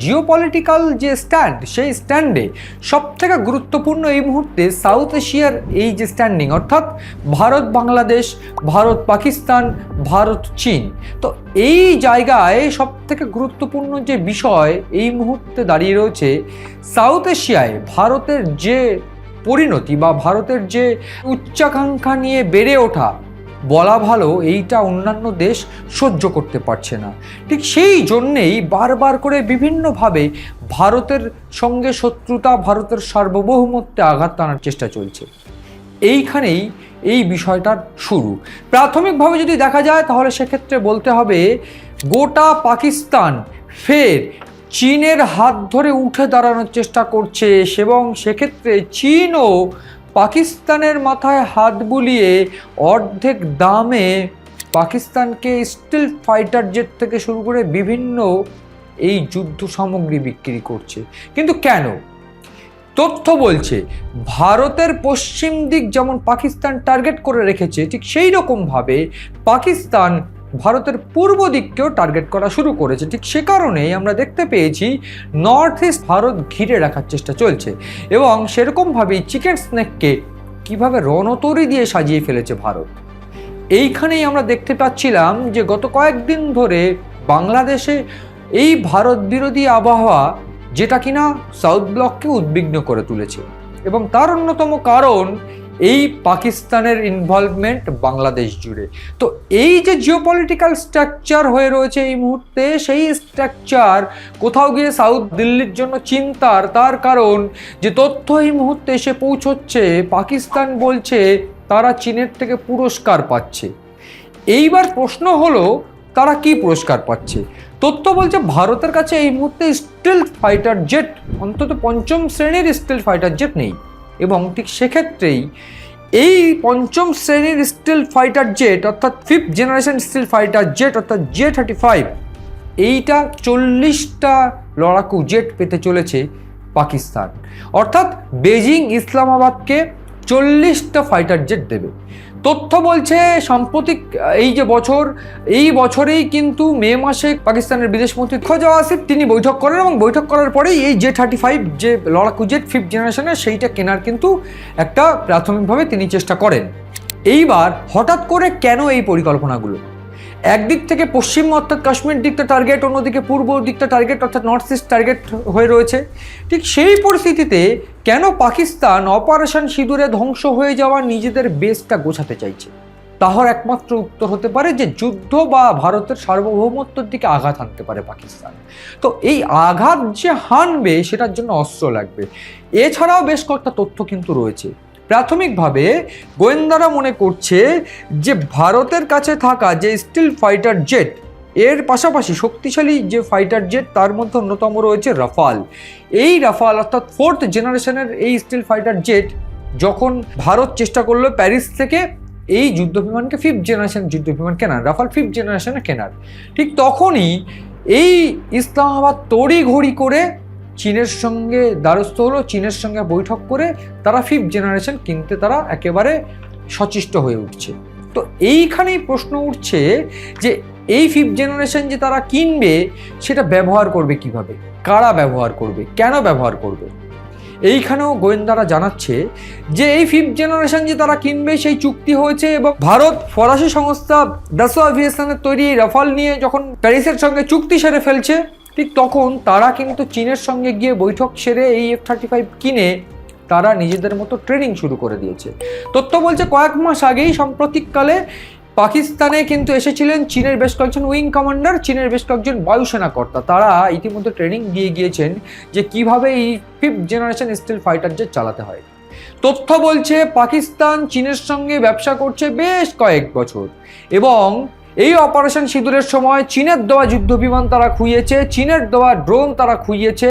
Geopolitical যে stand, সেই স্ট্যান্ডে সবথেকে গুরুত্বপূর্ণ এই মুহূর্তে সাউথ এশিয়ার এই যে স্ট্যান্ডিং, অর্থাৎ ভারত বাংলাদেশ, ভারত পাকিস্তান, ভারত চীন। তো এই জায়গায় সবথেকে গুরুত্বপূর্ণ যে বিষয় এই মুহূর্তে দাঁড়িয়ে রয়েছে, সাউথ এশিয়ায় ভারতের যে পরিণতি বা ভারতের যে উচ্চাকাঙ্ক্ষা নিয়ে বেড়ে ওঠা, বলা ভালো এইটা অন্যান্য দেশ সহ্য করতে পারছে না। ঠিক সেই জন্যেই বারবার করে বিভিন্নভাবে ভারতের সঙ্গে শত্রুতা, ভারতের সার্বভৌমত্বে আঘাত টানার চেষ্টা চলছে। এইখানেই এই বিষয়টার শুরু। প্রাথমিকভাবে যদি দেখা যায় তাহলে সেক্ষেত্রে বলতে হবে গোটা পাকিস্তান ফের চীনের হাত ধরে উঠে দাঁড়ানোর চেষ্টা করছে, এবং সেক্ষেত্রে চীনও পাকিস্তানের মাথায় হাত বুলিয়ে অর্ধেক দামে পাকিস্তানকে স্টিল ফাইটার জেট থেকে শুরু করে বিভিন্ন এই যুদ্ধ সামগ্রী বিক্রি করছে। কিন্তু কেন? তথ্য বলছে ভারতের পশ্চিম দিক যেমন পাকিস্তান টার্গেট করে রেখেছে, ঠিক সেই রকমভাবে পাকিস্তান ভারতের পূর্ব দিককেও টার্গেট করা শুরু করেছে। ঠিক সে কারণেই আমরা দেখতে পেয়েছি নর্থ ইস্ট ভারত ঘিরে রাখার চেষ্টা চলছে, এবং সেরকমভাবেই চিকেন স্নেককে কিভাবে রণতরী দিয়ে সাজিয়ে ফেলেছে ভারত। এইখানেই আমরা দেখতে পাচ্ছিলাম যে গত কয়েকদিন ধরে বাংলাদেশে এই ভারত বিরোধী আবহাওয়া, যেটা কিনা সাউথ ব্লককে উদ্বিগ্ন করে তুলেছে, এবং তার অন্যতম কারণ এই পাকিস্তানের ইনভলভমেন্ট বাংলাদেশ জুড়ে। তো এই যে জিওপলিটিক্যাল স্ট্রাকচার হয়ে রয়েছে এই মুহূর্তে, সেই স্ট্রাকচার কোথাও গিয়ে সাউথ দিল্লির জন্য চিন্তার। তার কারণ যে তথ্য এই মুহূর্তে এসে পৌঁছচ্ছে, পাকিস্তান বলছে তারা চীনের থেকে পুরস্কার পাচ্ছে। এইবার প্রশ্ন হলো তারা কি পুরস্কার পাচ্ছে? তথ্য বলছে ভারতের কাছে এই মুহূর্তে স্টিলথ ফাইটার জেট, অন্তত পঞ্চম শ্রেণীর স্টিলথ ফাইটার জেট নেই, এবং ঠিক সেক্ষেত্রেই এই পঞ্চম শ্রেণীর স্টিলথ ফাইটার জেট, অর্থাৎ ফিফথ জেনারেশন স্টিলথ ফাইটার জেট, অর্থাৎ J-35, এইটা 40টা লড়াকু জেট পেতে চলেছে পাকিস্তান। অর্থাৎ বেজিং ইসলামাবাদকে 40টা ফাইটার জেট দেবে। তথ্য বলছে সাম্প্রতিক এই যে বছর, এই বছরেই কিন্তু মে মাসে পাকিস্তানের বিদেশমন্ত্রী খোজা আসিফ তিনি বৈঠক করেন, এবং বৈঠক করার পরেই এই J-35 যে লড়াকু জেট ফিফথ জেনারেশনের, সেইটা কেনার কিন্তু একটা প্রাথমিকভাবে তিনি চেষ্টা করেন। এইবার হঠাৎ করে কেন এই পরিকল্পনাগুলো? একদিক থেকে পশ্চিম অর্থাৎ কাশ্মীর দিকটা টার্গেট, অন্যদিকে পূর্ব দিকটা টার্গেট অর্থাৎ নর্থ ইস্ট টার্গেট হয়ে রয়েছে। ঠিক সেই পরিস্থিতিতে কেন পাকিস্তান অপারেশন সিঁদুরে ধ্বংস হয়ে যাওয়া নিজেদের বেসটা গোছাতে চাইছে? তাহলে একমাত্র উত্তর হতে পারে যে যুদ্ধ বা ভারতের সার্বভৌমত্বের দিকে আঘাত হানতে পারে পাকিস্তান। তো এই আঘাত যে হানবে সেটার জন্য অস্ত্র লাগবে। এছাড়াও বেশ কয়েকটা তথ্য কিন্তু রয়েছে। প্রাথমিকভাবে গোয়েন্দারা মনে করছে যে ভারতের কাছে থাকা যে স্টিল ফাইটার জেট, এর পাশাপাশি শক্তিশালী যে ফাইটার জেট তার মধ্যে অন্যতম রয়েছে রাফাল। এই রাফাল অর্থাৎ ফোর্থ জেনারেশনের এই স্টিল ফাইটার জেট যখন ভারত চেষ্টা করলো প্যারিস থেকে এই যুদ্ধবিমানকে ফিফথ জেনারেশন যুদ্ধবিমান কেনার, রাফাল ফিফথ জেনারেশনে কেনার, ঠিক তখনই এই ইসলামাবাদ তড়িঘড়ি করে চীনের সঙ্গে দ্বারস্থ হলো, চীনের সঙ্গে বৈঠক করে তারা ফিফথ জেনারেশন কিনতে তারা একেবারে সচেষ্ট হয়ে উঠছে। তো এইখানেই প্রশ্ন উঠছে যে এই ফিফথ জেনারেশন যে তারা কিনবে সেটা ব্যবহার করবে কিভাবে, কারা ব্যবহার করবে, কেন ব্যবহার করবে? এইখানেও গোয়েন্দারা জানাচ্ছে যে এই ফিফথ জেনারেশন যে তারা কিনবে সেই চুক্তি হয়েছে, এবং ভারত ফরাসি সংস্থা দাসো এভিয়েশনের তৈরি রাফাল নিয়ে যখন প্যারিসের সঙ্গে চুক্তি সেরে ফেলছে, ঠিক তখন তারা কিন্তু চীনের সঙ্গে গিয়ে বৈঠক সেরে এই F-35 কিনে তারা নিজেদের মতো ট্রেনিং শুরু করে দিয়েছে। তথ্য বলছে কয়েক মাস আগেই সাম্প্রতিককালে পাকিস্তানে কিন্তু এসেছিলেন চীনের বেশ কয়েকজন উইং কমান্ডার, চীনের বেশ কয়েকজন বায়ুসেনা কর্তা। তারা ইতিমধ্যে ট্রেনিং দিয়ে গিয়েছেন যে কিভাবে এই fifth generation still fighter jet চালাতে হয়। তথ্য বলছে পাকিস্তান চীনের সঙ্গে ব্যবসা করছে বেশ কয়েক বছর, এবং এই অপারেশন সিঁদুরের সময় চীনের দেওয়া যুদ্ধবিমান তারা খুইয়েছে, চীনের দেওয়া ড্রোন তারা খুইয়েছে।